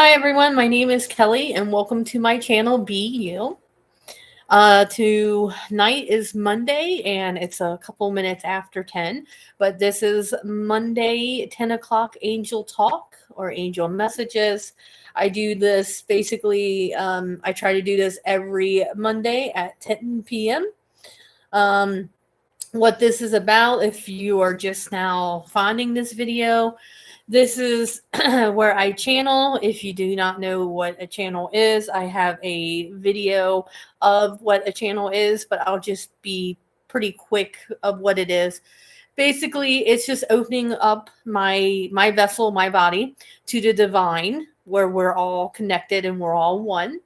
Hi everyone, my name is Kelly and welcome to my channel Be You. Tonight is Monday and it's a couple minutes after 10, but this is Monday 10 o'clock Angel Talk or Angel Messages. I do this basically, I try to do this every Monday at 10 p.m. Um, what this is about, if you are just now finding this video, this is where I channel. If you do not know what a channel is, I have a video of what a channel is, but I'll just be pretty quick of what it is. Basically, it's just opening up my vessel, my body, to the divine, where we're all connected and we're all one.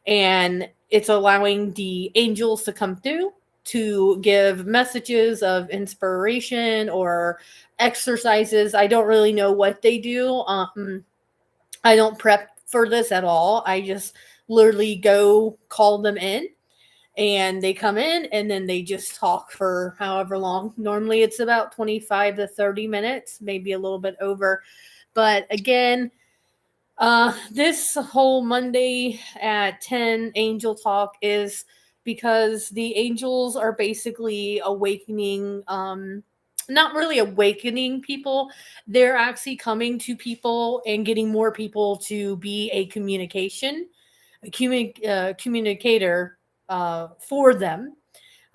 And it's allowing the angels to come through to give messages of inspiration or exercises. I don't really know what they do. I don't prep for this at all. I just literally go call them in and they come in and then they just talk for however long. Normally it's about 25 to 30 minutes, maybe a little bit over. But again, this whole Monday at 10 Angel Talk is because the angels are basically awakening, not really awakening people. They're actually coming to people and getting more people to be a communicator for them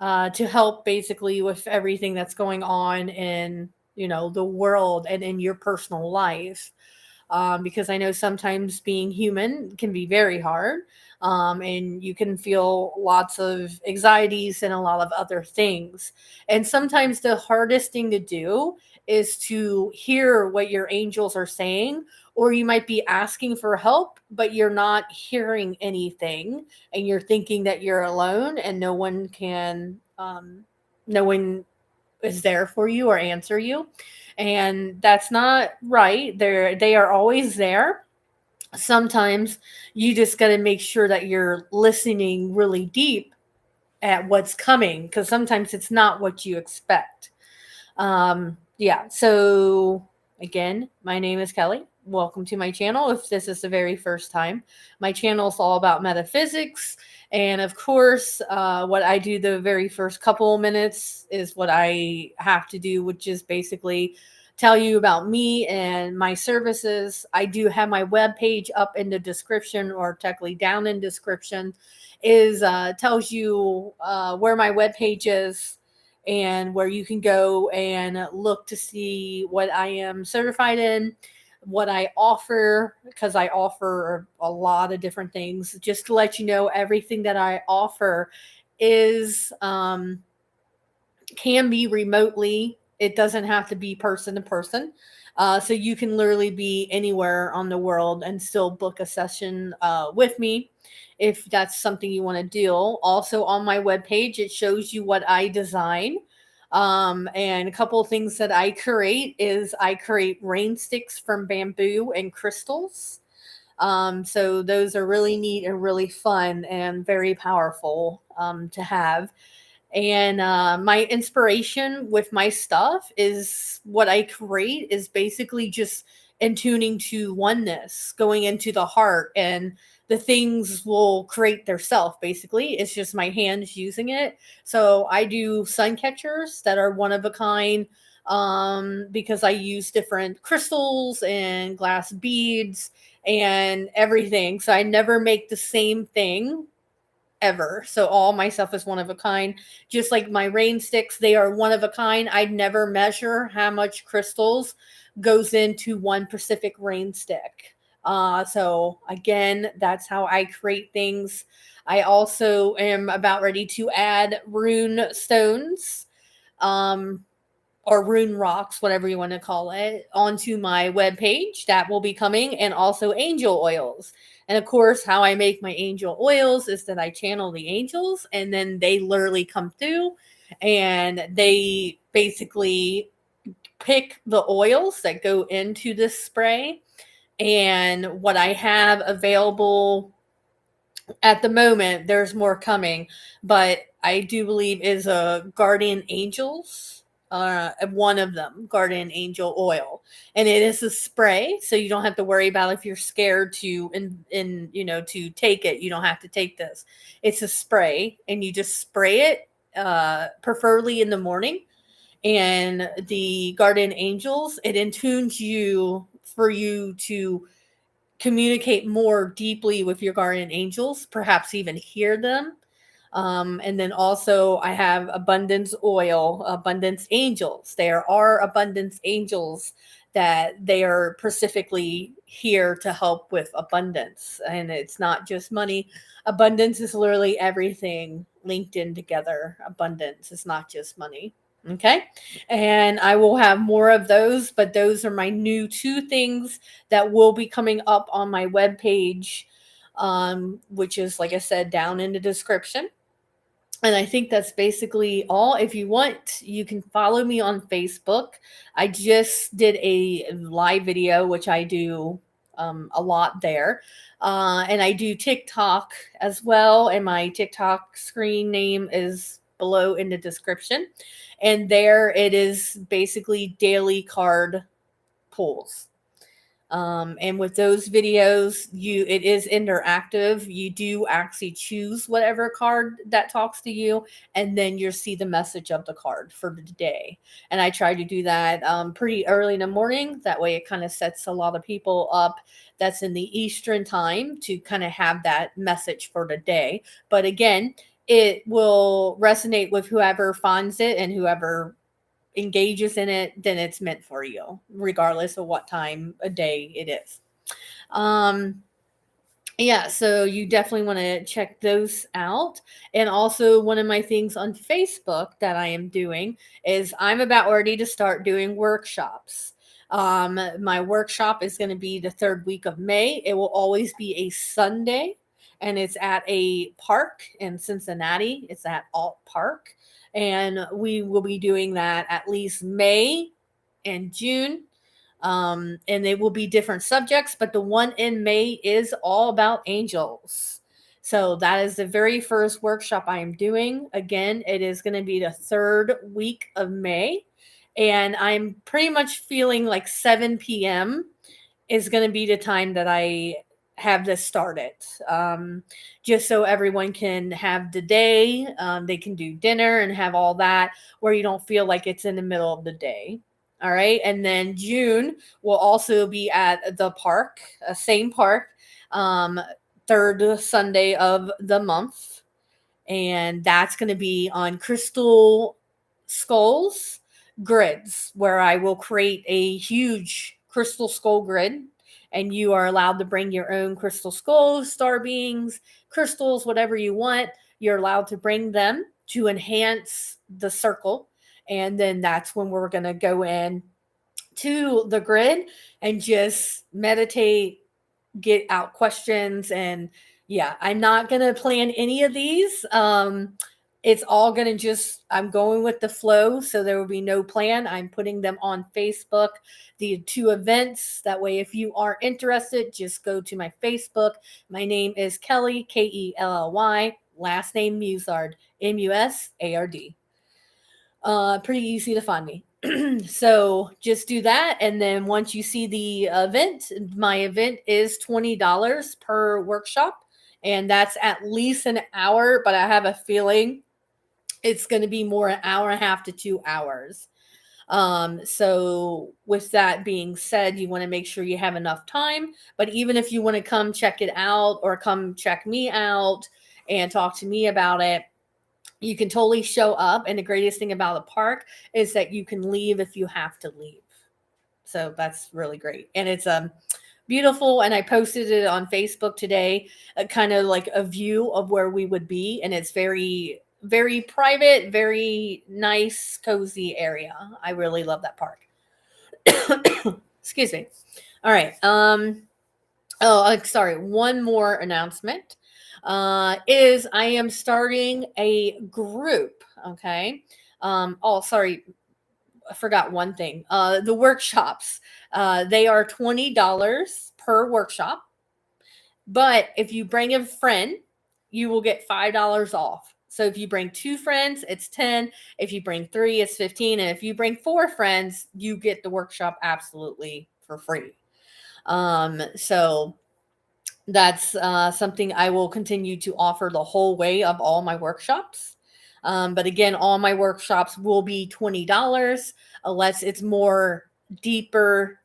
to help basically with everything that's going on in, the world and in your personal life, because I know sometimes being human can be very hard. And you can feel lots of anxieties and a lot of other things. And sometimes the hardest thing to do is to hear what your angels are saying, or you might be asking for help, but you're not hearing anything, and you're thinking that you're alone and no one is there for you or answer you, and that's not right. They are always there. Sometimes you just got to make sure that you're listening really deep at what's coming, because sometimes it's not what you expect. Yeah, so again, my name is Kelly. Welcome to my channel. If this is the very first time, my channel is all about metaphysics. And of course, what I do the very first couple minutes is what I have to do, which is basically tell you about me and my services. I do have my webpage up in the description, or technically down in description, is tells you where my webpage is and where you can go and look to see what I am certified in, what I offer, because I offer a lot of different things. Just to let you know, everything that I offer is can be remotely. It doesn't have to be person to person. So you can literally be anywhere on the world and still book a session with me if that's something you want to do. Also on my webpage, it shows you what I design. And a couple of things that I create is I create rain sticks from bamboo and crystals. So those are really neat and really fun and very powerful to have. And my inspiration with my stuff is what I create is basically just in tuning to oneness, going into the heart, and the things will create their self. Basically, it's just my hands using it. So I do sun catchers that are one of a kind, because I use different crystals and glass beads and everything. So I never make the same thing ever. So all my stuff is one of a kind. Just like my rain sticks, they are one of a kind. I never measure how much crystals goes into one specific rain stick. So again, that's how I create things. I also am about ready to add rune stones. Um, or rune rocks, whatever you want to call it, onto my webpage. That will be coming, and also angel oils. And of course, how I make my angel oils is that I channel the angels and then they literally come through and they basically pick the oils that go into this spray. And what I have available at the moment, there's more coming, but I do believe is a guardian angels one of them, Guardian Angel oil, and it is a spray, so you don't have to worry about if you're scared to to take it. You don't have to take this. It's a spray, and you just spray it, preferably in the morning. And the Guardian Angels, it intunes you for you to communicate more deeply with your guardian angels, perhaps even hear them. And then also, I have abundance oil, abundance angels. There are abundance angels that they are specifically here to help with abundance. And it's not just money. Abundance is literally everything linked in together. Abundance is not just money. Okay. And I will have more of those, but those are my new two things that will be coming up on my webpage, which is, like I said, down in the description. And I think that's basically all. If you want, you can follow me on Facebook. I just did a live video, which I do a lot there. And I do TikTok as well. And my TikTok screen name is below in the description. And there it is basically daily card pulls. And with those videos, it is interactive. You do actually choose whatever card that talks to you, and then you'll see the message of the card for the day. And I try to do that pretty early in the morning. That way, it kind of sets a lot of people up that's in the Eastern time to kind of have that message for the day. But again, it will resonate with whoever finds it and whoever engages in it, then it's meant for you, regardless of what time a day it is. Yeah, so you definitely want to check those out. And also, one of my things on Facebook that I am doing is I'm about ready to start doing workshops. My workshop is going to be the third week of May. It will always be a Sunday, and it's at a park in Cincinnati. It's at Alt Park, and we will be doing that at least May and June. And they will be different subjects, but the one in May is all about angels. So that is the very first workshop I am doing. Again, it is going to be the third week of May. And I'm pretty much feeling like 7 p.m. is going to be the time that I have this started. Just so everyone can have the day. They can do dinner and have all that where you don't feel like it's in the middle of the day. All right. And then June will also be at the park, same park, third Sunday of the month. And that's going to be on crystal skulls grids, where I will create a huge crystal skull grid. And you are allowed to bring your own crystal skulls, star beings, crystals, whatever you want. You're allowed to bring them to enhance the circle. And then that's when we're going to go in to the grid and just meditate, get out questions. And yeah, I'm not going to plan any of these. It's all going to just, I'm going with the flow. So there will be no plan. I'm putting them on Facebook, the two events. That way, if you are interested, just go to my Facebook. My name is Kelly, Kelly, last name Musard, Musard. Pretty easy to find me. So just do that. And then once you see the event, my event is $20 per workshop. And that's at least an hour, but I have a feeling it's going to be more an hour and a half to 2 hours. So with that being said, you want to make sure you have enough time. But even if you want to come check it out or come check me out and talk to me about it, you can totally show up. And the greatest thing about the park is that you can leave if you have to leave. So that's really great. And it's beautiful. And I posted it on Facebook today, kind of like a view of where we would be. And it's very, very private, very nice, cozy area. I really love that park. Excuse me. All right. Sorry. One more announcement is I am starting a group. Okay. Sorry. I forgot one thing. The workshops, they are $20 per workshop. But if you bring a friend, you will get $5 off. So if you bring 2 friends, it's 10. If you bring 3, it's 15. And if you bring 4 friends, you get the workshop absolutely for free. So that's something I will continue to offer the whole way of all my workshops. But again, all my workshops will be $20 unless it's more deeper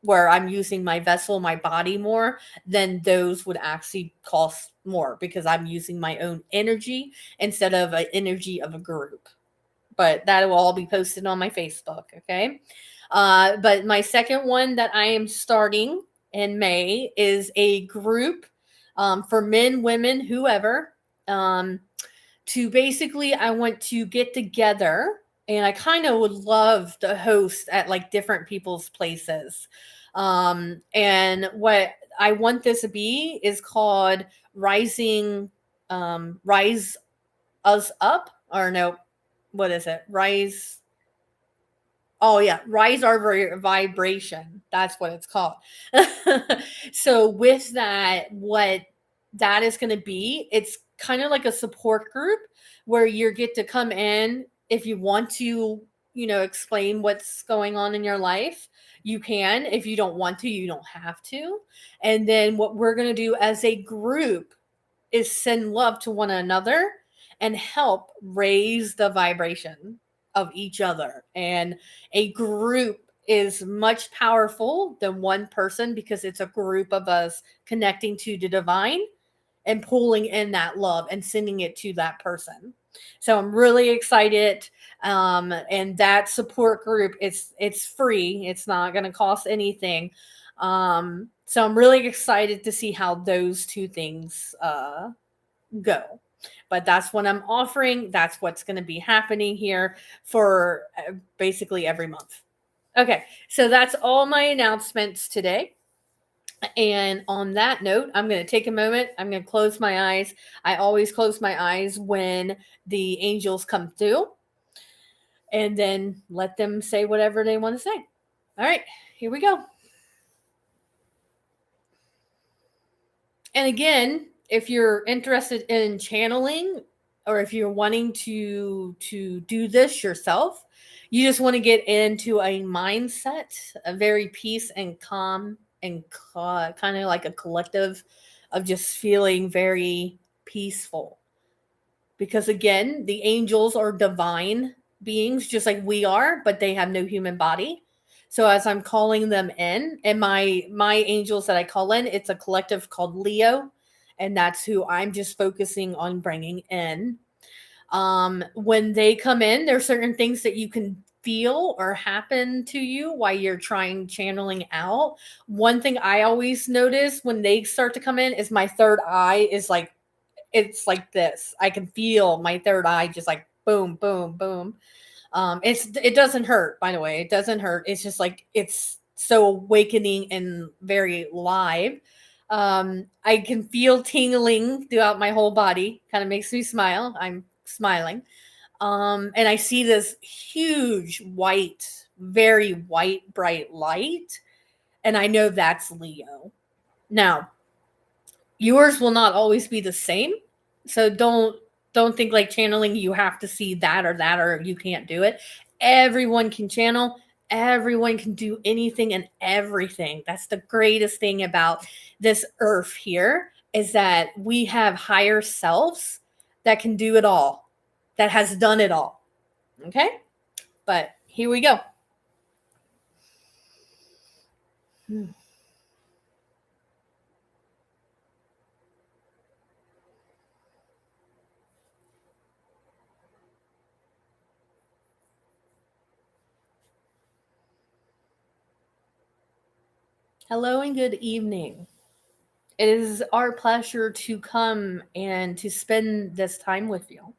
where I'm using my vessel, my body more, then those would actually cost more because I'm using my own energy instead of an energy of a group. But that will all be posted on my Facebook, okay? But my second one that I am starting in May is a group for men, women, whoever. To basically, I want to get together and I kind of would love to host at like different people's places. And what I want this to be is called Rise Us Up, or no, what is it? Oh yeah, rise our vibration. That's what it's called. So with that, what that is going to be, it's kind of like a support group where you get to come in if you want to, explain what's going on in your life. You can. If you don't want to, you don't have to. And then what we're going to do as a group is send love to one another and help raise the vibration of each other. And a group is much powerful than one person because it's a group of us connecting to the divine and pulling in that love and sending it to that person. So I'm really excited. And that support group, it's free. It's not going to cost anything. So I'm really excited to see how those two things go. But that's what I'm offering. That's what's going to be happening here for basically every month. Okay, so that's all my announcements today. And on that note, I'm going to take a moment. I'm going to close my eyes. I always close my eyes when the angels come through and then let them say whatever they want to say. All right, here we go. And again, if you're interested in channeling or if you're wanting to do this yourself, you just want to get into a mindset, a very peace and calm and kind of like a collective of just feeling very peaceful. Because again, the angels are divine beings just like we are, but they have no human body. So as I'm calling them in, and my angels that I call in, it's a collective called Leo, and that's who I'm just focusing on bringing in. When they come in, there's certain things that you can feel or happen to you while you're trying channeling out. One thing I always notice when they start to come in is my third eye is like, it's like this. I can feel my third eye just like boom, boom, boom. It doesn't hurt, by the way. It doesn't hurt. It's just like it's so awakening and very live. I can feel tingling throughout my whole body. Kind of makes me smile. I'm smiling. And I see this huge white, very white, bright light, and I know that's Leo. Now, yours will not always be the same, so don't think like channeling you have to see that or you can't do it. Everyone can channel, everyone can do anything and everything. That's the greatest thing about this earth here, is that we have higher selves that can do it all, that has done it all. Okay, but here we go. Hello and good evening. It is our pleasure to come and to spend this time with you.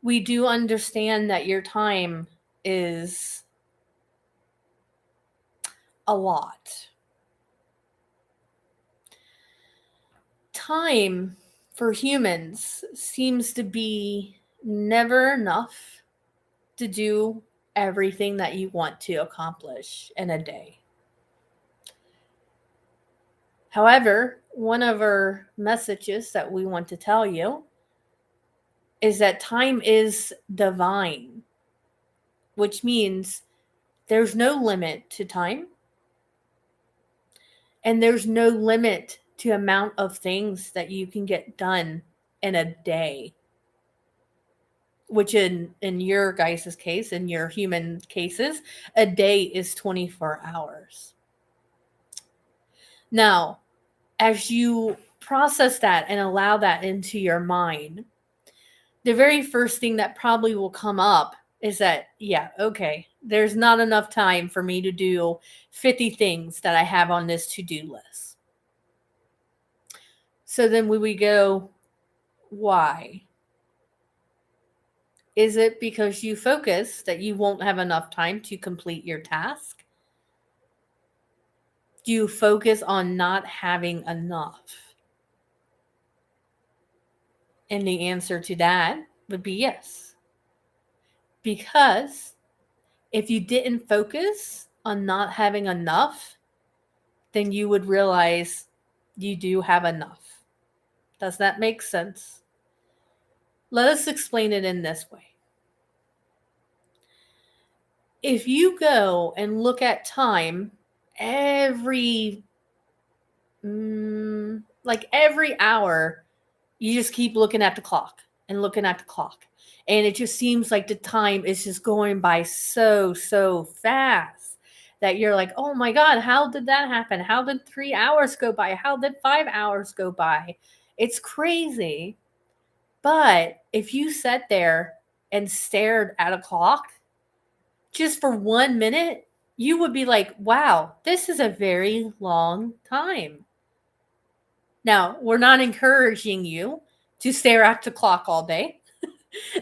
We do understand that your time is a lot. Time for humans seems to be never enough to do everything that you want to accomplish in a day. However, one of our messages that we want to tell you is that time is divine, which means there's no limit to time and there's no limit to amount of things that you can get done in a day, which in your guys' case, in your human cases, a day is 24 hours. Now, as you process that and allow that into your mind, the very first thing that probably will come up is that, yeah, okay, there's not enough time for me to do 50 things that I have on this to-do list. So then we go, why? Is it because you focus that you won't have enough time to complete your task? Do you focus on not having enough? And the answer to that would be yes. Because if you didn't focus on not having enough, then you would realize you do have enough. Does that make sense? Let us explain it in this way. If you go and look at time every every hour, you just keep looking at the clock and looking at the clock. And it just seems like the time is just going by so fast that you're like, oh my God, how did that happen? How did 3 hours go by? How did 5 hours go by? It's crazy. But if you sat there and stared at a clock just for 1 minute, you would be like, wow, this is a very long time. Now, we're not encouraging you to stare at the clock all day.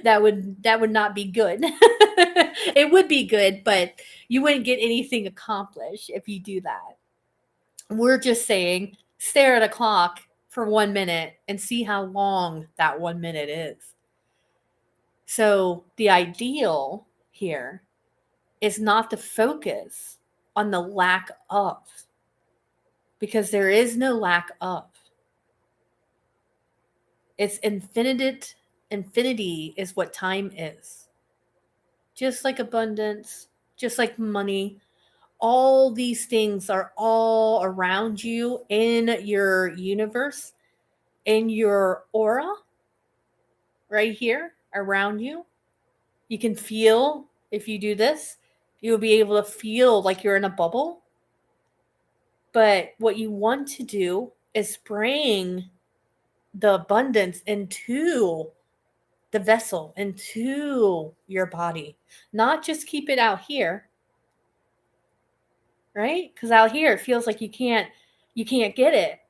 That would not be good. It would be good, but you wouldn't get anything accomplished if you do that. We're just saying stare at a clock for 1 minute and see how long that 1 minute is. So the ideal here is not to focus on the lack of, because there is no lack of. It's infinity is what time is. Just like abundance, just like money, all these things are all around you in your universe, in your aura, right here around you. You can feel, if you do this, you'll be able to feel like you're in a bubble. But what you want to do is bring the abundance into the vessel, into your body, not just keep it out here, right? Because out here it feels like you can't get it,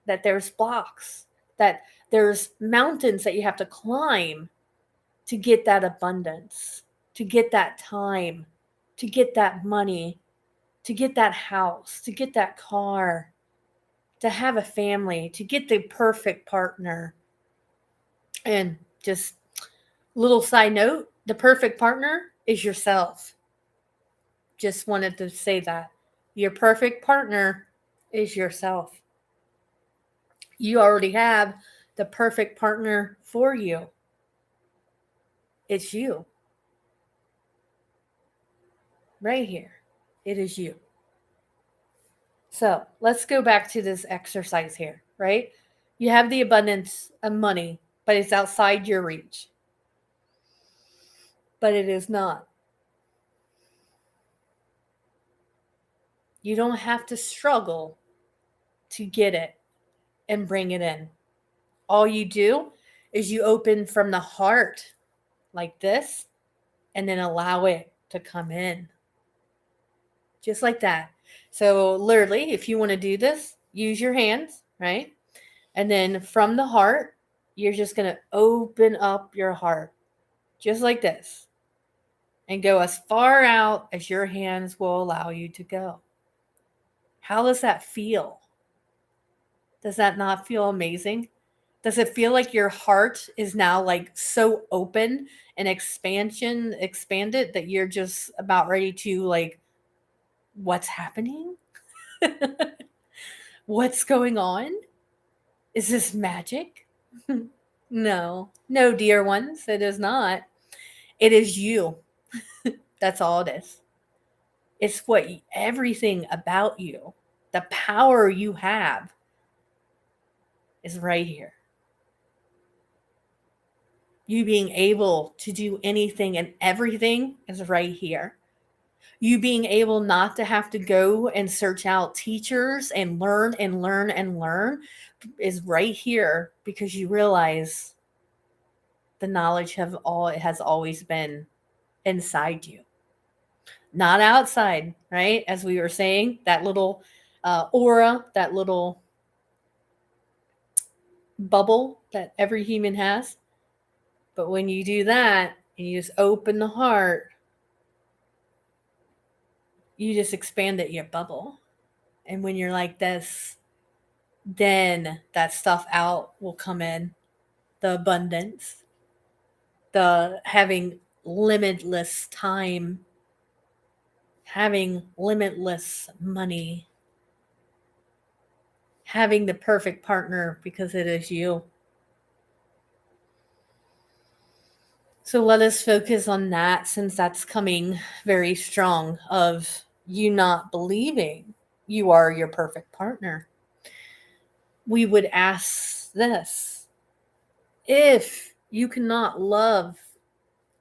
that there's blocks, that there's mountains that you have to climb to get that abundance, to get that time, to get that money, to get that house, to get that car, to have a family, to get the perfect partner. And just little side note, the perfect partner is yourself. Just wanted to say that. Your perfect partner is yourself. You already have the perfect partner for you. It's you. Right here. It is you. So let's go back to this exercise here, right? You have the abundance of money, but it's outside your reach. But it is not. You don't have to struggle to get it and bring it in. All you do is you open from the heart like this and then allow it to come in. Just like that. So literally, if you want to do this, use your hands, right? And then from the heart, you're just going to open up your heart just like this and go as far out as your hands will allow you to go. How does that feel? Does that not feel amazing? Does it feel like your heart is now like so open and expanded that you're just about ready to like, what's happening? What's going on? Is this magic? No, no, dear ones, it is not. It is you. That's all it is. It's everything about you, the power you have is right here. You being able to do anything and everything is right here. You being able not to have to go and search out teachers and learn and learn and learn is right here because you realize the knowledge has always been inside you, not outside, right? As we were saying, that little aura, that little bubble that every human has. But when you do that and you just open the heart, you just expanded your bubble. And when you're like this, then that stuff out will come in, the abundance, the having limitless time, having limitless money, having the perfect partner because it is you. So let us focus on that since that's coming very strong of you not believing you are your perfect partner. We would ask this: if you cannot love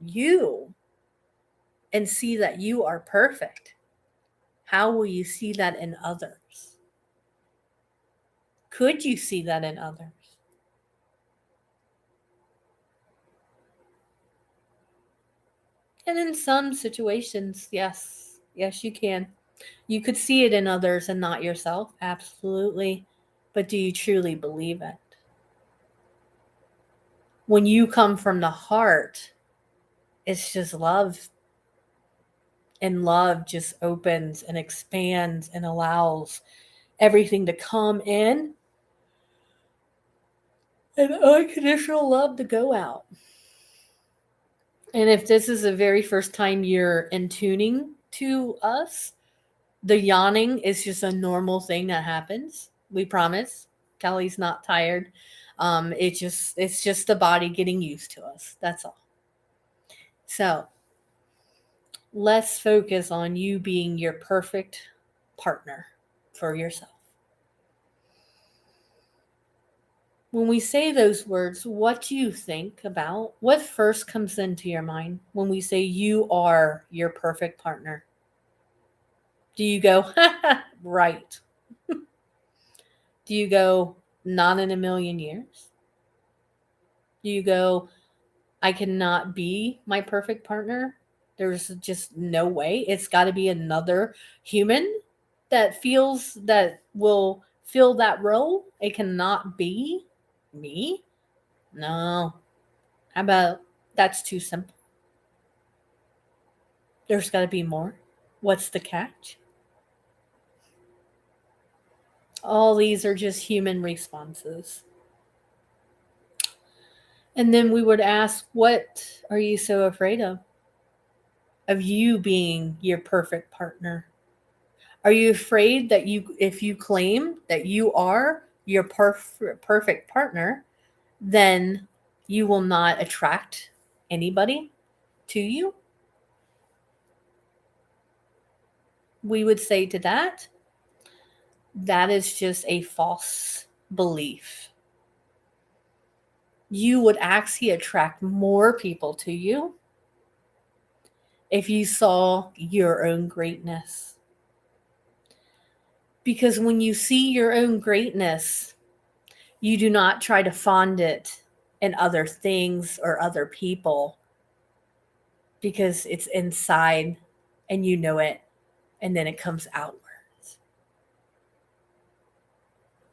you and see that you are perfect, how will you see that in others? Could you see that in others? And in some situations, yes. Yes, you can. You could see it in others and not yourself. Absolutely. But do you truly believe it? When you come from the heart, it's just love. And love just opens and expands and allows everything to come in and unconditional love to go out. And if this is the very first time you're in tuning to us, the yawning is just a normal thing that happens. We promise. Kelly's not tired. It's just the body getting used to us. That's all. So let's focus on you being your perfect partner for yourself. When we say those words, what do you think about? What first comes into your mind when we say you are your perfect partner? Do you go, right? Do you go, not in a million years? Do you go, I cannot be my perfect partner? There's just no way. It's got to be another human that will fill that role. It cannot be me. No. How about that's too simple? There's got to be more. What's the catch? All these are just human responses. And then we would ask, what are you so afraid of? Of you being your perfect partner? Are you afraid that if you claim that you are your perfect partner, then you will not attract anybody to you? We would say to that, that is just a false belief. You would actually attract more people to you if you saw your own greatness. Because when you see your own greatness, you do not try to fond it in other things or other people because it's inside and you know it, and then it comes outwards.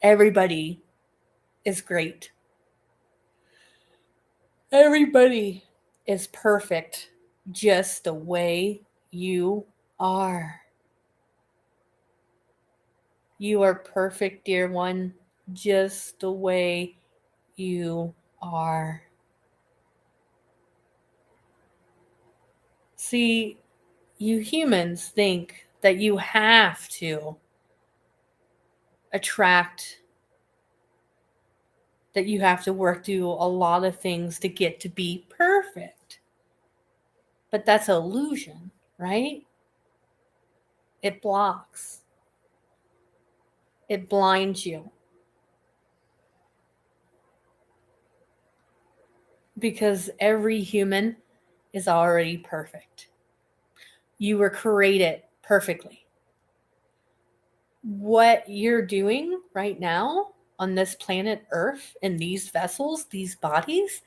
Everybody is great. Everybody is perfect just the way you are. You are perfect, dear one, just the way you are. See, you humans think that you have to attract that you have to work through a lot of things to get to be perfect. But that's an illusion, right? It blocks, it blinds you because every human is already perfect. You were created perfectly. What you're doing right now on this planet Earth in these vessels, these bodies,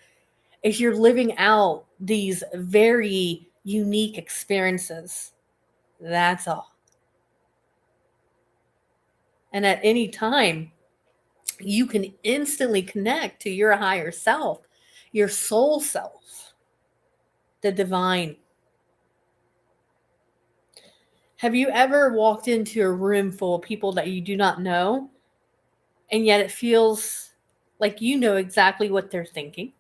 is you're living out these very unique experiences. That's all. And at any time, you can instantly connect to your higher self, your soul self, the divine. Have you ever walked into a room full of people that you do not know, and yet it feels like you know exactly what they're thinking?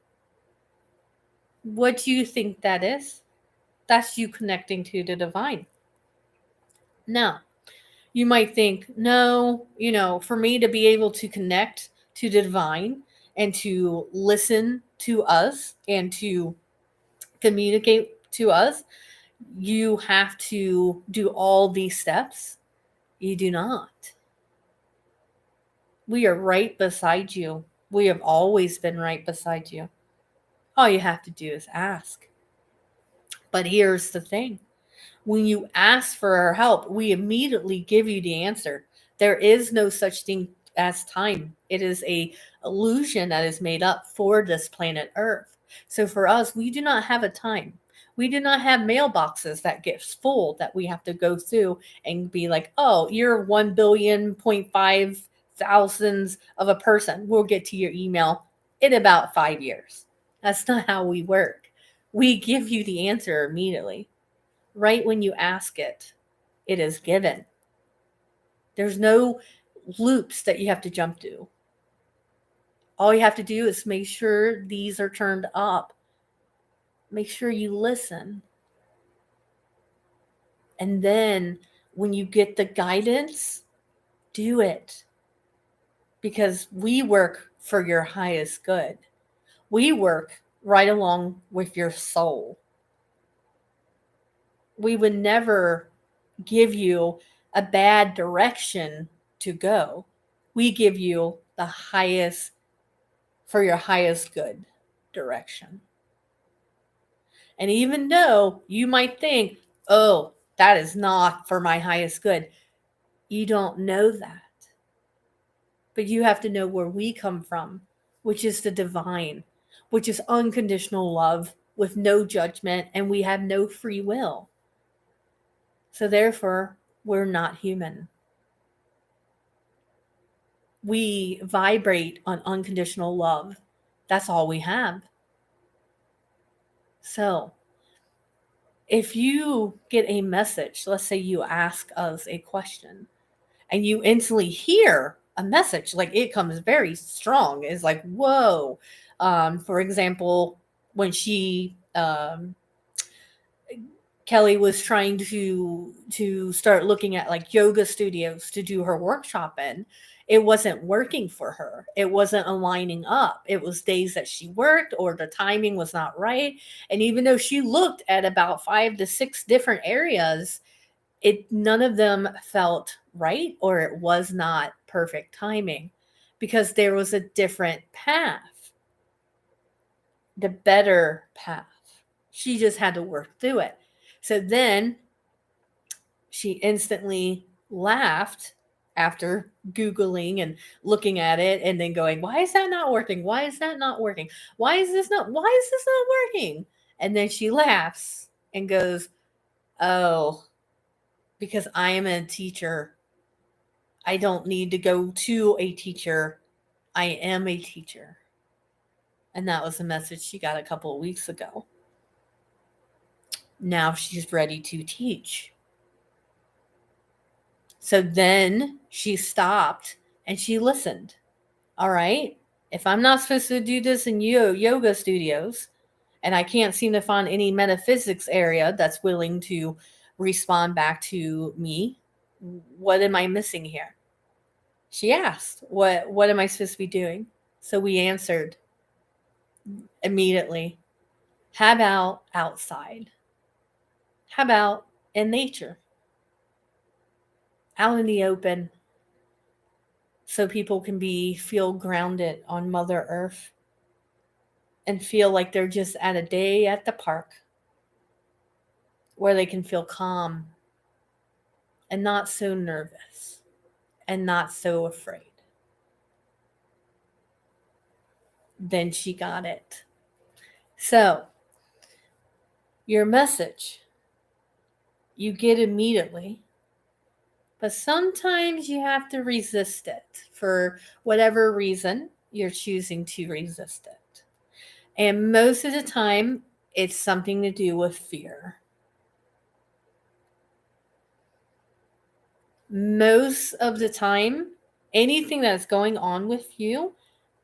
What do you think that is? That's you connecting to the divine. Now, you might think, no, for me to be able to connect to the divine and to listen to us and to communicate to us, you have to do all these steps. You do not. We are right beside you. We have always been right beside you. All you have to do is ask. But here's the thing. When you ask for our help, we immediately give you the answer. There is no such thing as time. It is a illusion that is made up for this planet Earth. So for us, we do not have a time. We do not have mailboxes that get full that we have to go through and be like, oh, you're 1 billion point 5 thousands of a person. We'll get to your email in about 5 years. That's not how we work. We give you the answer immediately. Right when you ask it, it is given. There's no loops that you have to jump to. All you have to do is make sure these are turned up. Make sure you listen. And then when you get the guidance, do it. Because we work for your highest good. We work right along with your soul. We would never give you a bad direction to go. We give you the highest, for your highest good direction. And even though you might think, oh, that is not for my highest good, you don't know that. But you have to know where we come from, which is the divine, which is unconditional love with no judgment, and we have no free will. So therefore, we're not human. We vibrate on unconditional love. That's all we have. So, if you get a message, let's say you ask us a question and you instantly hear a message, like it comes very strong, it's like, whoa. For example, when Kelly was trying to start looking at like yoga studios to do her workshop in, it wasn't working for her. It wasn't aligning up. It was days that she worked or the timing was not right. And even though she looked at about 5 to 6 different areas, none of them felt right or it was not perfect timing because there was a different path, the better path. She just had to work through it. So then she instantly laughed after Googling and looking at it and then going, why is that not working? Why is that not working? Why is this not working? And then she laughs and goes, oh, because I am a teacher. I don't need to go to a teacher. I am a teacher. And that was a message she got a couple of weeks ago. Now she's ready to teach. So then she stopped and she listened. All right, if I'm not supposed to do this in yoga studios and I can't seem to find any metaphysics area that's willing to respond back to me, what am I missing here? She asked, what am I supposed to be doing? So we answered immediately, how about outside? How about in nature? Out in the open, so people can feel grounded on Mother Earth and feel like they're just at a day at the park where they can feel calm and not so nervous and not so afraid. Then she got it. So, your message, you get immediately, but sometimes you have to resist it for whatever reason you're choosing to resist it. And most of the time, it's something to do with fear. Most of the time, anything that's going on with you,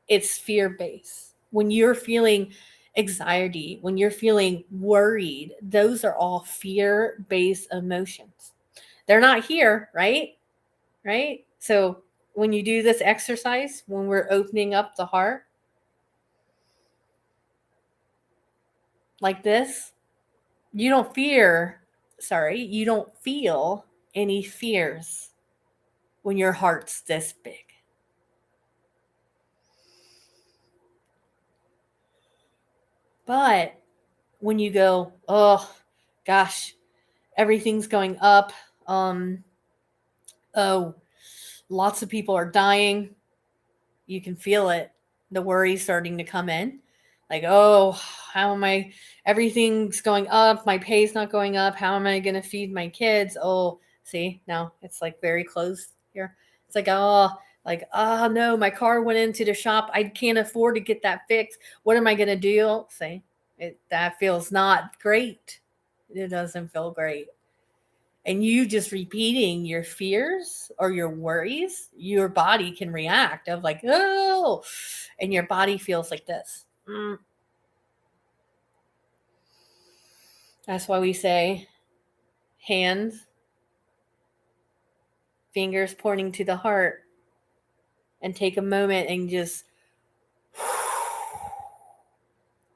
it's fear based. When you're feeling anxiety, when you're feeling worried, those are all fear based emotions. They're not here, right? Right? So when you do this exercise, when we're opening up the heart like this, you don't you don't feel any fears when your heart's this big. But when you go, oh gosh, everything's going up. Oh, lots of people are dying. You can feel it. The worry starting to come in. Like, oh, how am I? Everything's going up. My pay's not going up. How am I going to feed my kids? Oh, see, now it's like very close here. It's like, no, my car went into the shop. I can't afford to get that fixed. What am I going to do? See, that feels not great. It doesn't feel great. And you just repeating your fears or your worries, your body can react of like, oh, and your body feels like this. That's why we say hands, fingers pointing to the heart, and take a moment and just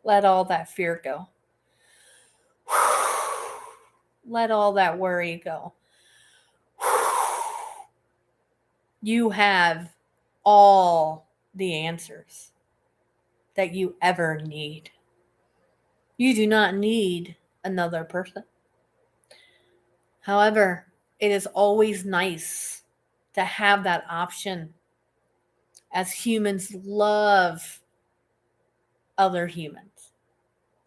let all that fear go. Let all that worry go. You have all the answers that you ever need. You do not need another person. However, it is always nice to have that option, as humans love other humans,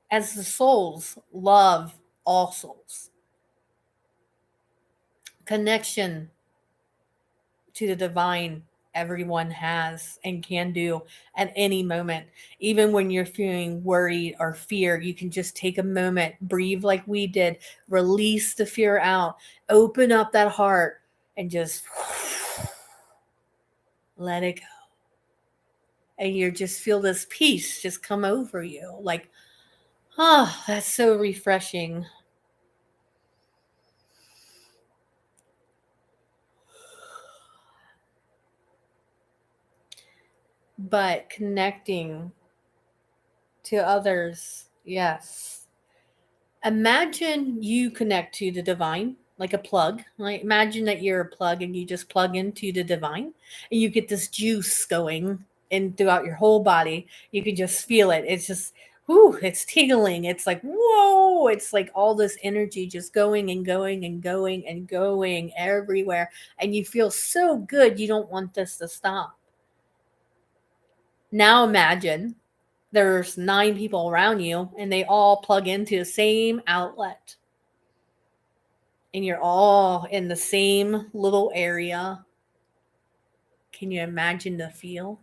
as the souls love all souls. Connection to the divine everyone has and can do at any moment. Even when you're feeling worried or fear, you can just take a moment, breathe like we did, release the fear out, open up that heart, and just let it go. And you just feel this peace just come over you. Like, oh, that's so refreshing. But connecting to others, yes. Imagine you connect to the divine like a plug. Like imagine that you're a plug and you just plug into the divine and you get this juice going in throughout your whole body. You can just feel it. It's just whoo, it's tingling. It's like whoa, it's like all this energy just going and going and going and going everywhere. And you feel so good you don't want this to stop. Now imagine there's 9 people around you and they all plug into the same outlet. And you're all in the same little area. Can you imagine the feel?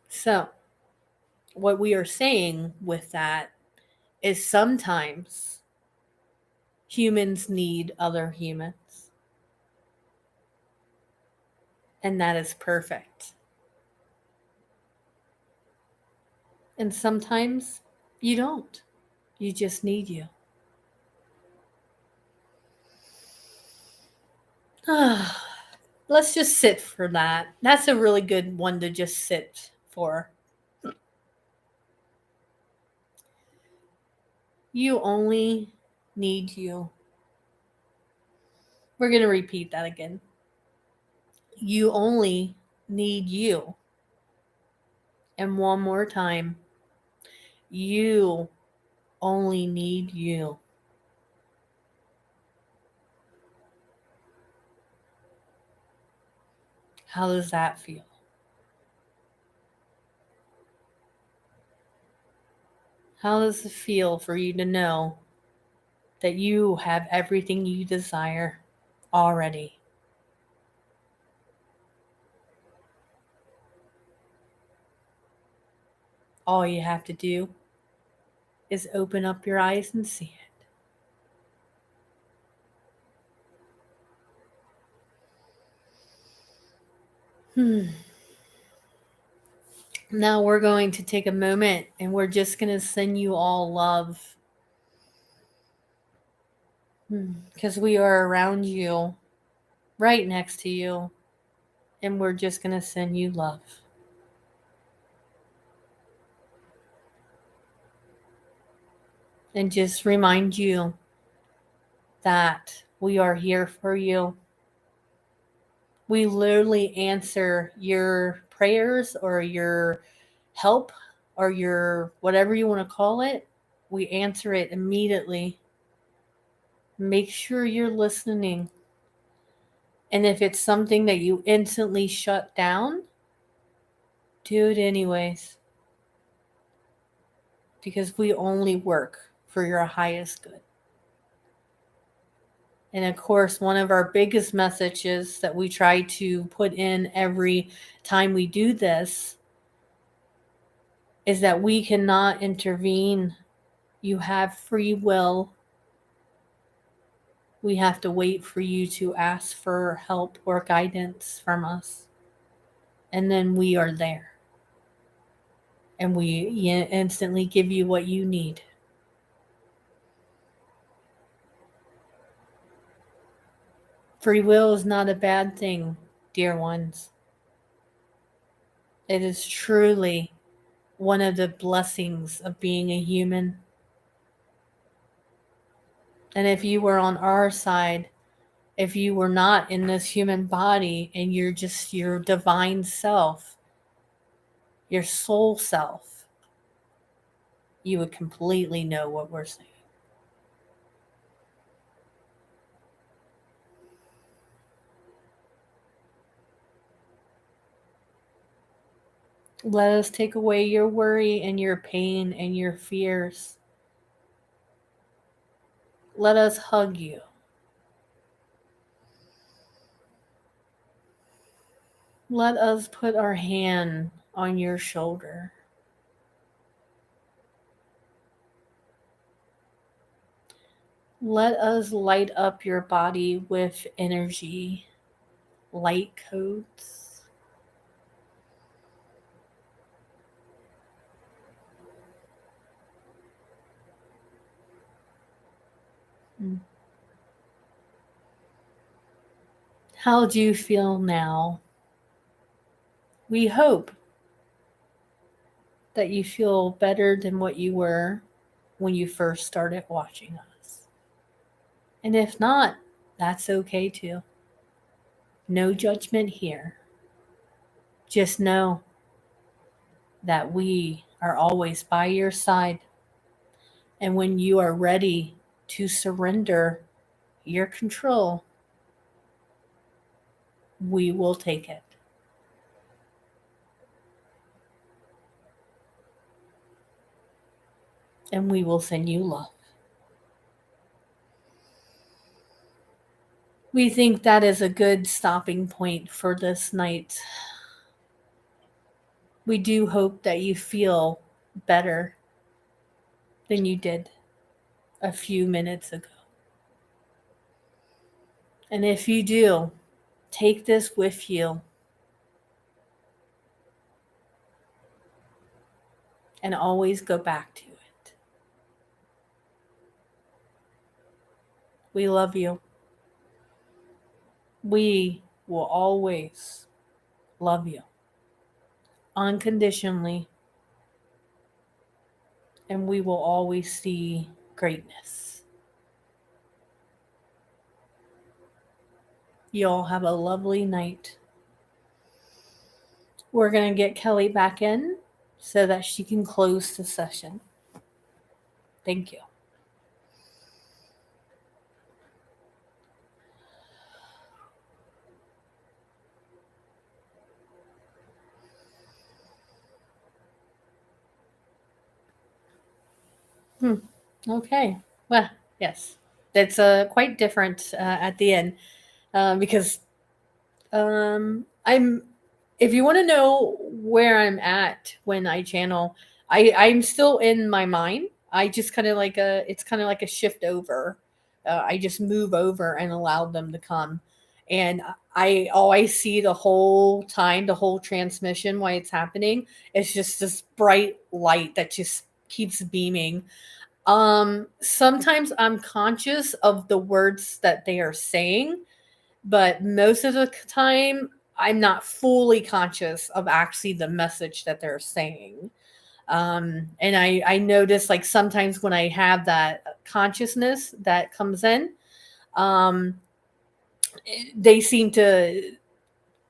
So, what we are saying with that is sometimes humans need other humans. And that is perfect. And sometimes you don't. You just need you. Let's just sit for that. That's a really good one to just sit for. You only need you. We're going to repeat that again. You only need you. And one more time. You only need you. How does that feel? How does it feel for you to know that you have everything you desire already? All you have to do is open up your eyes and see it. Now we're going to take a moment and we're just going to send you all love. Because we are around you, right next to you, and we're just going to send you love. And just remind you that we are here for you. We literally answer your prayers or your help or your whatever you want to call it. We answer it immediately. Make sure you're listening. And if it's something that you instantly shut down, do it anyways. Because we only work for your highest good. And of course, one of our biggest messages that we try to put in every time we do this is that we cannot intervene. You have free will. We have to wait for you to ask for help or guidance from us. And then we are there. And we instantly give you what you need. Free will is not a bad thing, dear ones. It is truly one of the blessings of being a human. And if you were on our side, if you were not in this human body and you're just your divine self, your soul self, you would completely know what we're saying. Let us take away your worry and your pain and your fears. Let us hug you. Let us put our hand on your shoulder. Let us light up your body with energy, light codes. How do you feel now? We hope that you feel better than what you were when you first started watching us. And if not, that's okay too. No judgment here. Just know that we are always by your side. And when you are ready to surrender your control, we will take it. And we will send you love. We think that is a good stopping point for this night. We do hope that you feel better than you did a few minutes ago. And if you do, take this with you and always go back to it. We love you. We will always love you unconditionally, and we will always see greatness. You all have a lovely night. We're going to get Kelly back in so that she can close the session. Thank you. Okay. Well, yes. It's quite different at the end because I'm if you want to know where I'm at when I channel, I'm still in my mind. I just kind of like a it's kind of like a shift over. I just move over and allow them to come, and I always see the whole time, the whole transmission, why it's happening. It's just this bright light that just keeps beaming. Sometimes I'm conscious of the words that they are saying, but most of the time I'm not fully conscious of actually the message that they're saying. And I notice like sometimes when I have that consciousness that comes in, um, they seem to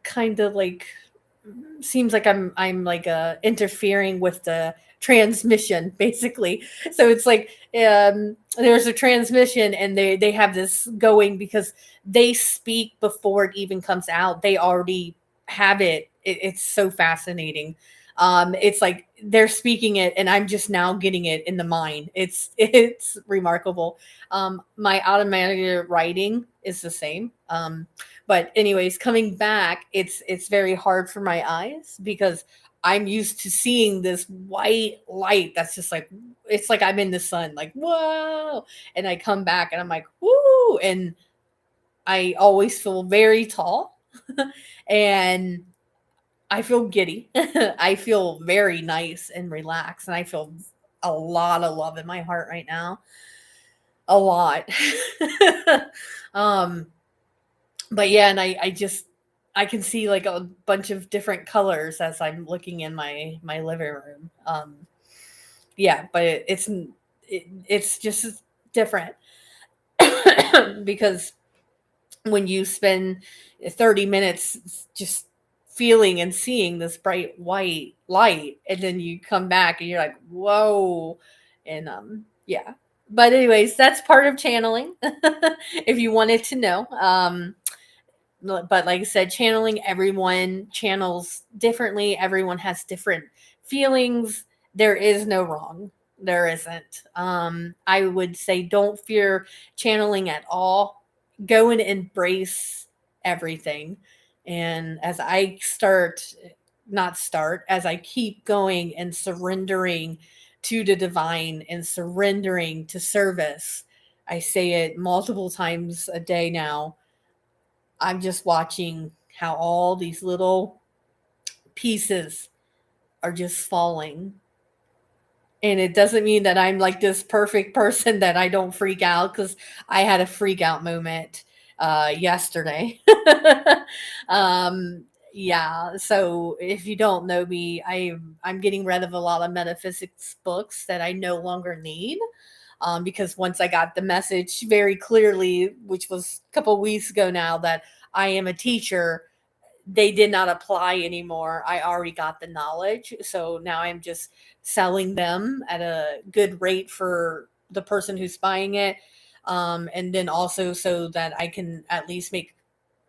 kind of like seems like I'm like interfering with the transmission basically. So it's like there's a transmission and they have this going because they speak before it even comes out. They already have it's so fascinating. It's like they're speaking it and I'm just now getting it in the mind. It's remarkable. My automatic writing is the same. But anyways, coming back, it's very hard for my eyes because I'm used to seeing this white light that's just like it's like I'm in the sun, like whoa. And I come back and I'm like, woo, and I always feel very tall and I feel giddy. I feel very nice and relaxed, and I feel a lot of love in my heart right now. A lot. um but yeah, and I just I can see like a bunch of different colors as I'm looking in my living room. Yeah, but it's just different because when you spend 30 minutes just feeling and seeing this bright white light and then you come back and you're like whoa, and yeah, but anyways, that's part of channeling. If you wanted to know, but like I said, channeling, everyone channels differently. Everyone has different feelings. There is no wrong. There isn't. I would say don't fear channeling at all. Go and embrace everything. And as I as I keep going and surrendering to the divine and surrendering to service, I say it multiple times a day now. I'm just watching how all these little pieces are just falling. And it doesn't mean that I'm like this perfect person that I don't freak out because I had a freak out moment yesterday. um, yeah. So if you don't know me, I'm getting rid of a lot of metaphysics books that I no longer need. Because once I got the message very clearly, which was a couple weeks ago now, that I am a teacher, they did not apply anymore. I already got the knowledge. So now I'm just selling them at a good rate for the person who's buying it. And then also so that I can at least make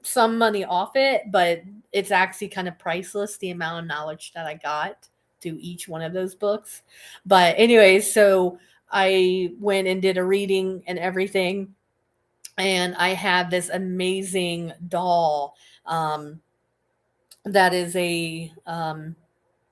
some money off it, but it's actually kind of priceless the amount of knowledge that I got through each one of those books. But anyways, so I went and did a reading and everything, and I had this amazing doll. That is a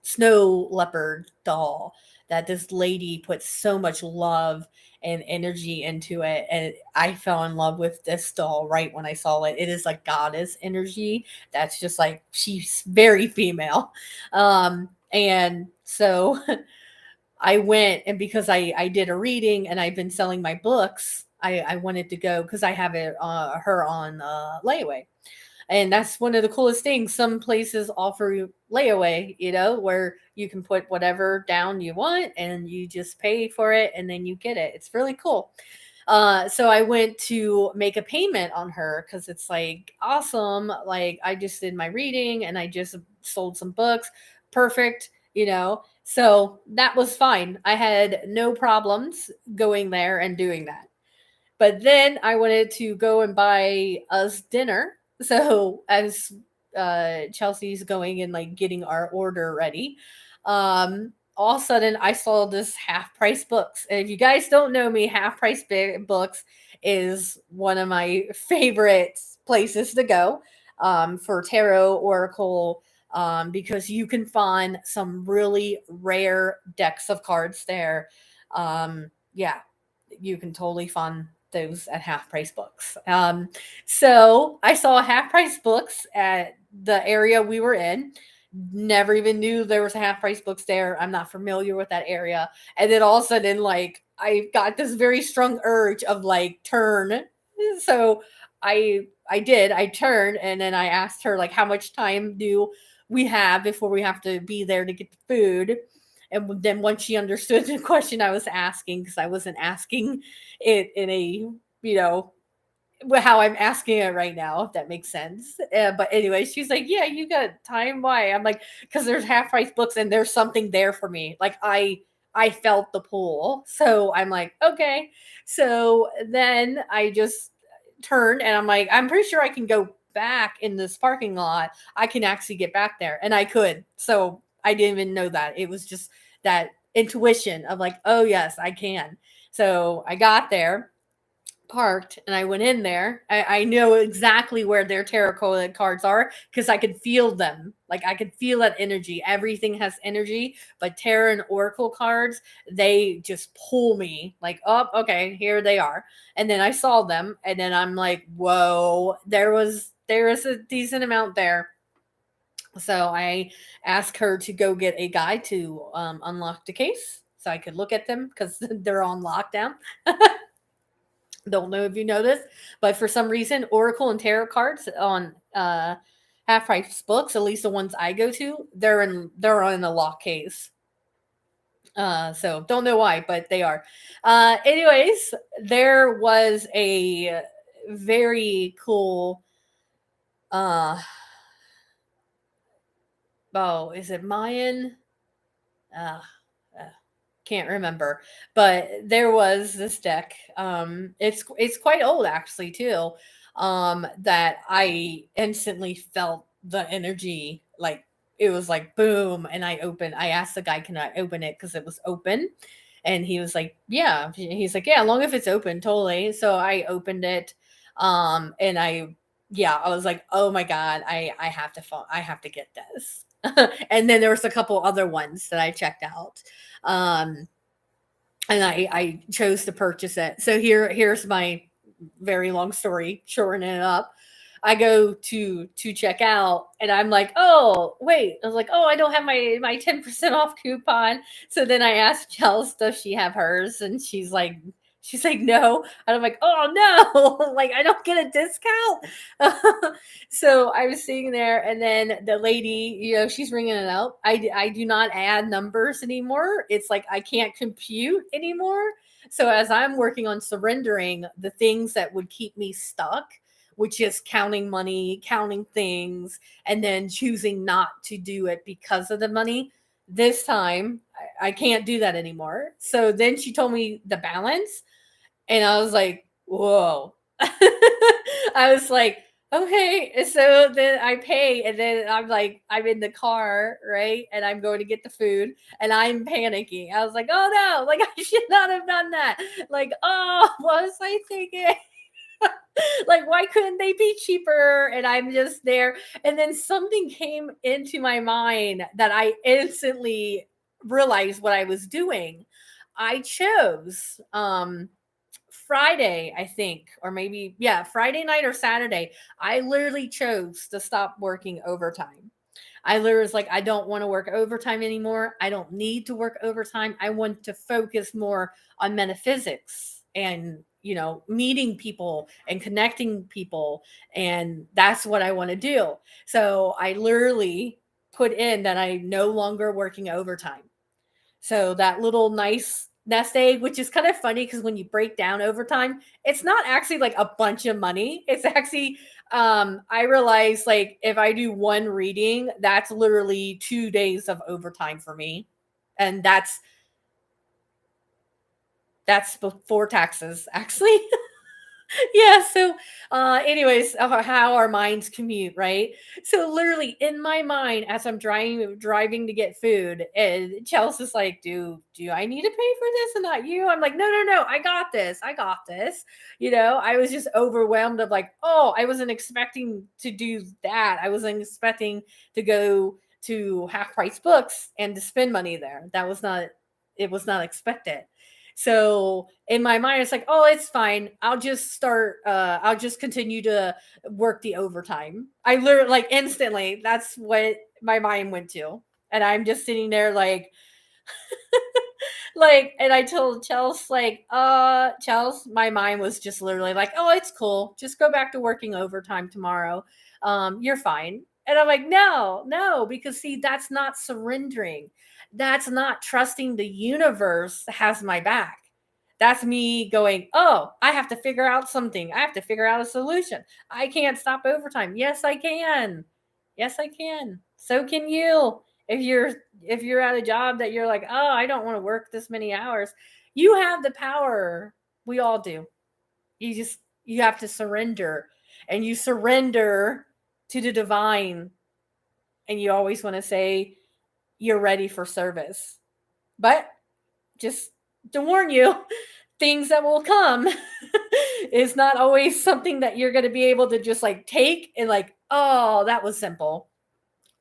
snow leopard doll that this lady put so much love and energy into it, and I fell in love with this doll right when I saw it. It is like goddess energy that's just like she's very female. And so I went, and because I did a reading and I've been selling my books, I wanted to go because I have it her on layaway. And that's one of the coolest things. Some places offer you layaway, where you can put whatever down you want and you just pay for it and then you get it. It's really cool. So I went to make a payment on her because it's like awesome. Like I just did my reading and I just sold some books. Perfect. So that was fine. I had no problems going there and doing that. But then I wanted to go and buy us dinner. So as Chelsea's going and like getting our order ready, all of a sudden I saw this half price books. And if you guys don't know me, half price books is one of my favorite places to go for tarot, oracle, because you can find some really rare decks of cards there. Yeah, you can totally find those at half price books. So I saw half price books at the area we were in. Never even knew there was a half price books there. I'm not familiar with that area. And then all of a sudden, like, I got this very strong urge of like turn. So I did. I turned and then I asked her like how much time do we have before we have to be there to get the food. And then once she understood the question I was asking, because I wasn't asking it in a, you know, how I'm asking it right now, if that makes sense. But anyway, she's like, "Yeah, you got time? Why?" I'm like, "Because there's half price books and there's something there for me." Like I felt the pull, so I'm like, "Okay." So then I just turned and I'm like, "I'm pretty sure I can go back in this parking lot. I can actually get back there," and I could. So I didn't even know that. It was just that intuition of like, "Oh yes, I can." So I got there, parked, and I went in there. I know exactly where their tarot cards are because I could feel them. Like I could feel that energy. Everything has energy, but tarot and oracle cards, they just pull me like, oh, okay, here they are. And then I saw them, and then I'm like, whoa, there was a decent amount there. So I asked her to go get a guy to unlock the case so I could look at them because they're on lockdown. Don't know if you know this, but for some reason, Oracle and Tarot cards on half price books, at least the ones I go to, they're in a lock case. So don't know why, but they are. Anyways, there was a very cool. Uh, oh, is it Mayan? Uh, uh, can't remember, but there was this deck. It's quite old actually too. That I instantly felt the energy, like it was like boom, and I asked the guy, "Can I open it?" Because it was open, and he was like, "Yeah." He's like, "Yeah, long if it's open, totally." So I opened it, and yeah, I was like, "Oh my god, I have to I have to get this." And then there was a couple other ones that I checked out. Um, and I chose to purchase it. So here's my very long story, shortening it up. I go to check out and I'm like, oh wait. I was like, oh, I don't have my 10% off coupon. So then I asked Chels, does she have hers? And she's like, no. And I'm like, oh no, like I don't get a discount. So I was sitting there, and then the lady, she's ringing it out. I do not add numbers anymore. It's like I can't compute anymore. So as I'm working on surrendering the things that would keep me stuck, which is counting money, counting things, and then choosing not to do it because of the money. This time, I can't do that anymore. So then she told me the balance, and I was like, whoa. I was like, okay. So then I pay, and then I'm like, I'm in the car, right? And I'm going to get the food, and I'm panicking. I was like, oh no, like I should not have done that. Like, oh, what was I thinking? Like, why couldn't they be cheaper? And I'm just there. And then something came into my mind that I instantly realized what I was doing. I chose Friday, I think, or maybe, yeah, Friday night or Saturday. I literally chose to stop working overtime. I literally was like, I don't want to work overtime anymore. I don't need to work overtime. I want to focus more on metaphysics and meeting people and connecting people. And that's what I want to do. So I literally put in that I'm no longer working overtime. So that little nice nest egg, which is kind of funny because when you break down overtime, it's not actually like a bunch of money. It's actually, I realize like if I do one reading, that's literally 2 days of overtime for me. And that's before taxes, actually. Yeah, so anyways, how our minds commute, right? So literally in my mind as I'm driving to get food, and Chelsea's like, do I need to pay for this and not you? I'm like, no, I got this, I was just overwhelmed of like, oh, I wasn't expecting to do that. I wasn't expecting to go to Half Price Books and to spend money there. It was not expected. So in my mind, it's like, oh, it's fine. I'll just continue to work the overtime. I literally, like, instantly, that's what my mind went to. And I'm just sitting there like, and I told Chels, like, Chels, my mind was just literally like, oh, it's cool. Just go back to working overtime tomorrow. You're fine. And I'm like, no, because see, that's not surrendering. That's not trusting the universe has my back. That's me going, oh, I have to figure out something. I have to figure out a solution. I can't stop overtime. Yes, I can. Yes, I can. So can you. If you're at a job that you're like, oh, I don't want to work this many hours, you have the power. We all do. You have to surrender, and you surrender to the divine, and you always want to say you're ready for service. But just to warn you, things that will come is not always something that you're going to be able to just like take and like, oh, that was simple.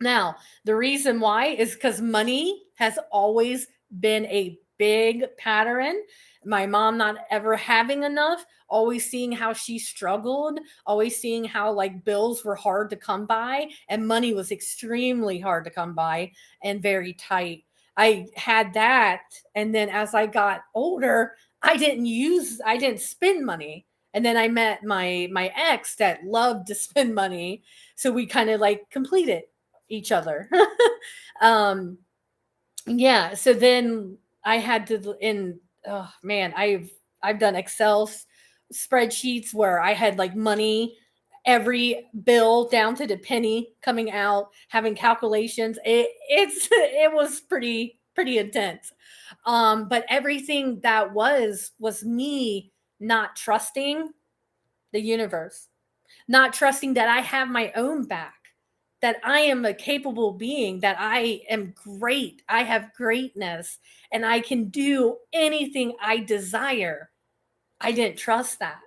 Now, the reason why is because money has always been a big pattern. My mom not ever having enough, always seeing how she struggled, always seeing how like bills were hard to come by and money was extremely hard to come by and very tight. I had that. And then as I got older, I didn't spend money. And then I met my ex that loved to spend money. So we kind of like completed each other. um yeah, so then I had to in oh man, I've done Excel spreadsheets where I had like money, every bill down to the penny coming out, having calculations. It was pretty intense. But everything that was me not trusting the universe, not trusting that I have my own back, that I am a capable being, that I am great, I have greatness, and I can do anything I desire. I didn't trust that.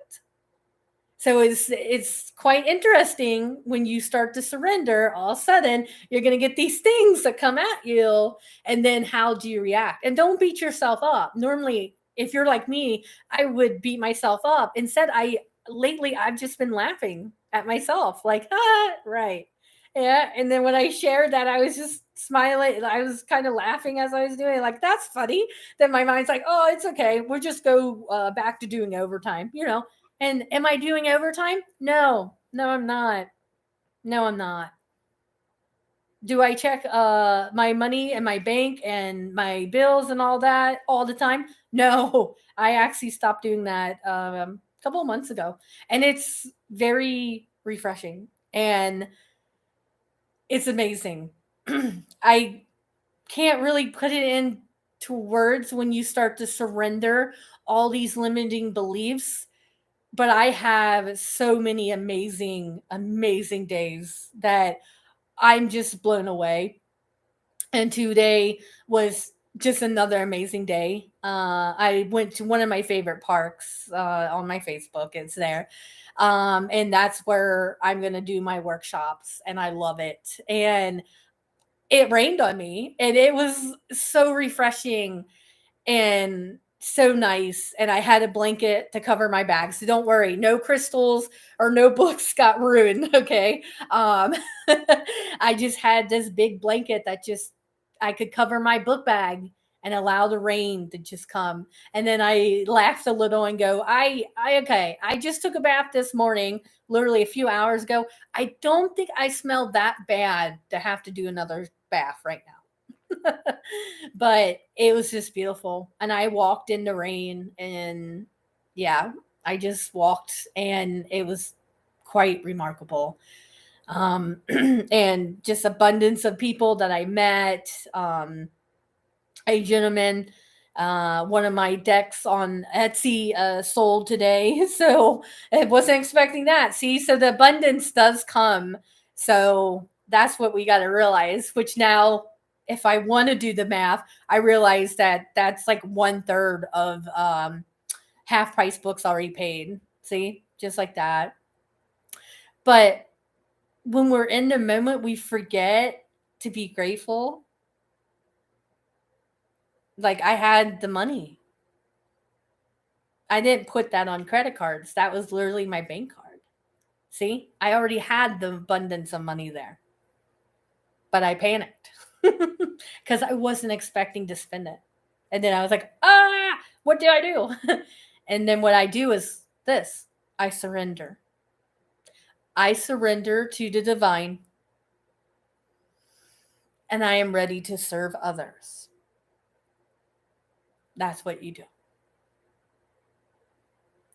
So it's quite interesting when you start to surrender, all of a sudden you're going to get these things that come at you, and then how do you react? And don't beat yourself up. Normally, if you're like me, I would beat myself up. Instead, I've just been laughing at myself like, right. Yeah, and then when I shared that, I was just smiling. I was kind of laughing as I was doing it, like, that's funny. Then my mind's like, oh, it's okay. We'll just go back to doing overtime. And am I doing overtime? No, I'm not. No, I'm not. Do I check my money and my bank and my bills and all that all the time? No, I actually stopped doing that a couple of months ago, and it's very refreshing and it's amazing. I can't really put it into words when you start to surrender all these limiting beliefs, but I have so many amazing days that I'm just blown away. And today was just another amazing day. I went to one of my favorite parks on my Facebook. It's there. And that's where I'm going to do my workshops, and I love it. And it rained on me, and it was so refreshing and so nice. And I had a blanket to cover my bag. So don't worry, no crystals or no books got ruined. Okay. I just had this big blanket that just I could cover my book bag and allow the rain to just come. And then I laughed a little and go, okay, I just took a bath this morning, literally a few hours ago. I don't think I smelled that bad to have to do another bath right now. But it was just beautiful. And I walked in the rain, and yeah, I just walked, and it was quite remarkable. And just abundance of people that I met. A gentleman, one of my decks on Etsy sold today. So I wasn't expecting that. See, so the abundance does come. So that's what we got to realize, which now, if I want to do the math, I realize that that's like 1/3 of half price books already paid. See, just like that. But when we're in the moment, we forget to be grateful. Like, I had the money. I didn't put that on credit cards. That was literally my bank card. See, I already had the abundance of money there, but I panicked because I wasn't expecting to spend it. And then I was like, what do I do? And then what I do is this: I surrender. I surrender to the divine, and I am ready to serve others. That's what you do.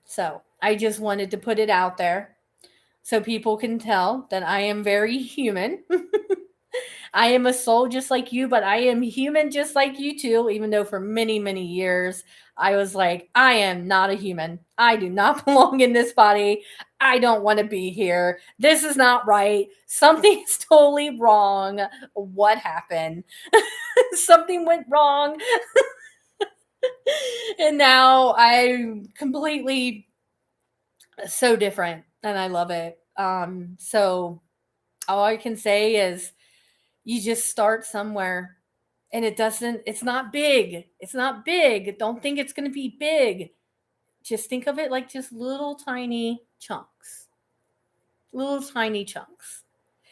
So I just wanted to put it out there so people can tell that I am very human. I am a soul just like you, but I am human just like you too, even though for many, many years I was like, I am not a human. I do not belong in this body. I don't want to be here. This is not right. Something's totally wrong. What happened? Something went wrong. And now I'm completely so different, and I love it. So all I can say is you just start somewhere, and it's not big. It's not big. Don't think it's going to be big. Just think of it like just little tiny chunks. Little tiny chunks.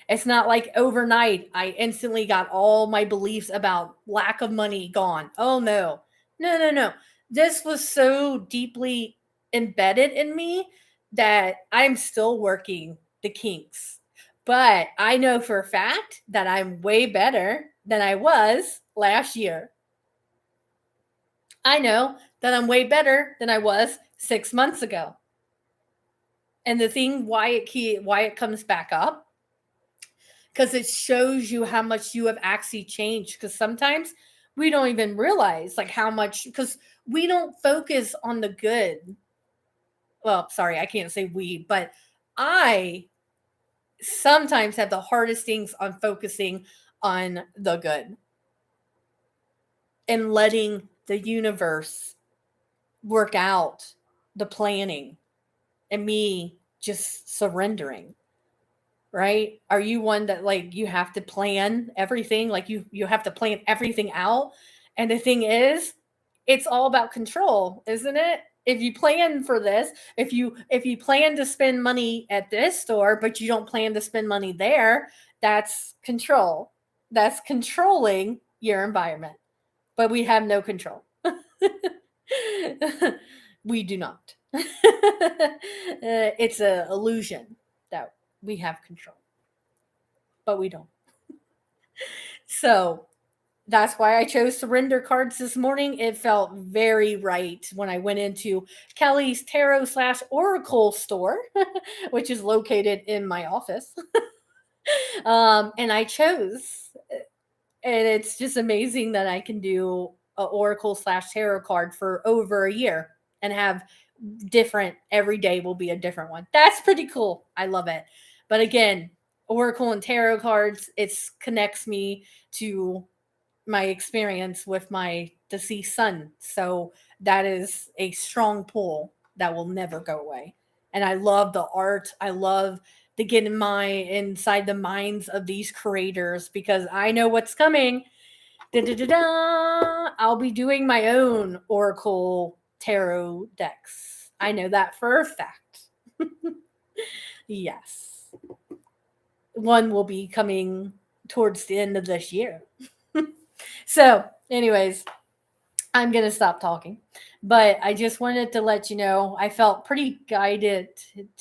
It's not like overnight I instantly got all my beliefs about lack of money gone. Oh no. No, no, no. This was so deeply embedded in me that I'm still working the kinks. But I know for a fact that I'm way better than I was last year. I know that I'm way better than I was 6 months ago. And the thing why it comes back up, because it shows you how much you have actually changed. Because sometimes we don't even realize like how much, because we don't focus on the good. Well, sorry, I can't say we, but I sometimes have the hardest things on focusing on the good and letting the universe work out the planning and me just surrendering. Right? Are you one that like you have to plan everything? Like you have to plan everything out. And the thing is, it's all about control, isn't it? If you plan for this, if you plan to spend money at this store, but you don't plan to spend money there, that's control. That's controlling your environment. But we have no control. We do not. It's an illusion that we have control, but we don't. So that's why I chose surrender cards this morning. It felt very right when I went into Kelly's Tarot/Oracle store, which is located in my office. And I chose, and it's just amazing that I can do a Oracle/Tarot card for over a year and have different, every day will be a different one. That's pretty cool. I love it. But again, Oracle and tarot cards, it connects me to my experience with my deceased son. So that is a strong pull that will never go away. And I love the art. I love to get inside the minds of these creators because I know what's coming. Da-da-da-da. I'll be doing my own Oracle tarot decks. I know that for a fact. Yes. One will be coming towards the end of this year. So, anyways, I'm going to stop talking. But I just wanted to let you know I felt pretty guided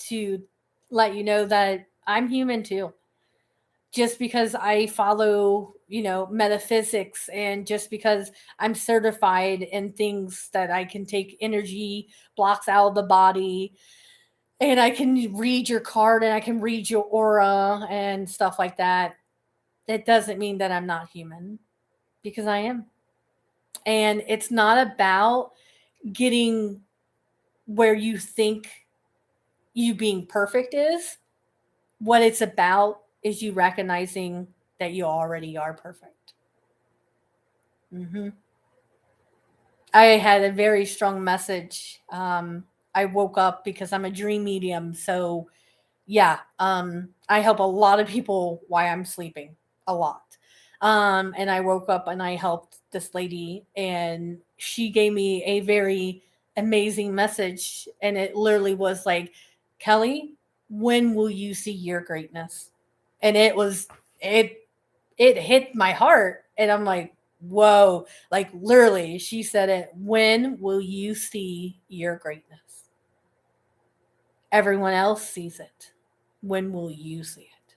to let you know that I'm human too. Just because I follow, metaphysics, and just because I'm certified in things that I can take energy blocks out of the body, and I can read your card and I can read your aura and stuff like that, it doesn't mean that I'm not human, because I am. And it's not about getting where you think you being perfect is. What it's about is you recognizing that you already are perfect. Hmm. I had a very strong message. I woke up because I'm a dream medium. So, yeah, I help a lot of people while I'm sleeping, a lot. And I woke up and I helped this lady, and she gave me a very amazing message. And it literally was like, Kelly, when will you see your greatness? And it it hit my heart, and I'm like, whoa, like literally she said it, when will you see your greatness? Everyone else sees it, when will you see it?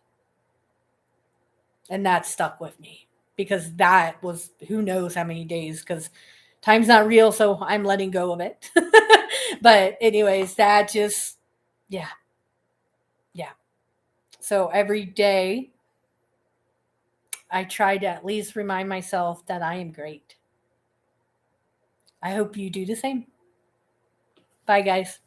And that stuck with me, because that was who knows how many days, because time's not real, so I'm letting go of it. But anyways, that just, yeah, yeah. So every day I try to at least remind myself that I am great. I hope you do the same. Bye, guys.